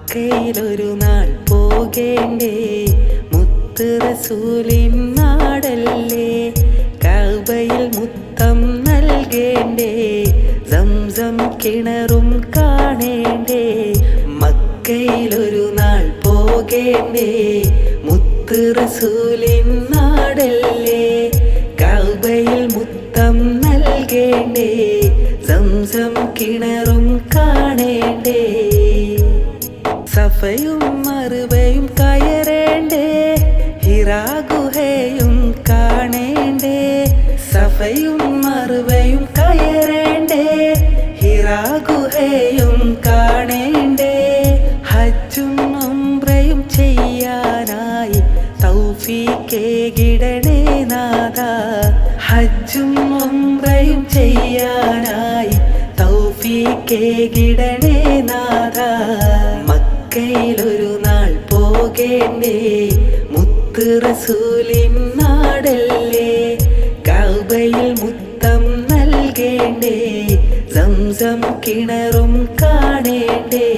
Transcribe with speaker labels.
Speaker 1: മക്കയിലൊരു നാൾ പോകേണ്ടേ, മുത്ത് റസൂലിൻ നാടല്ലേ. കഅബയിൽ മുത്തം നൽകേണ്ടേ, സംസം കിണറും കാണേണ്ടേ. മക്കയിലൊരു നാൾ പോകേണ്ടേ, മുത്ത് റസൂലിൻ നാടല്ലേ. കഅബയിൽ മുത്തം നൽകേണ്ടേ, സംസം കിണറും കാണേണ്ടേ. സഫയും മറുവയും കയറേണ്ടേ, ഹിറാ ഗുഹയും കാണേണ്ടേ. സഫയും മറുവയും കയറേണ്ടേ, ഹിറാ ഗുഹയും കാണേണ്ടേ. ഹജ്ജും ഉംറയും ചെയ്യാനായി തൗഫീഖേകിടണേ നാഥാ. ഹജ്ജും ഉംറയും ചെയ്യാനായി തൗഫീഖേകിടണേ നാഥാ. മക്കയിലൊരു നാൾ പോകേണ്ടേ, മുത്ത് റസൂലിൻ നാടല്ലേ. കഅബയിൽ മുത്തം നൽകേണ്ടേ, സംസം കിണറും കാണേണ്ടേ.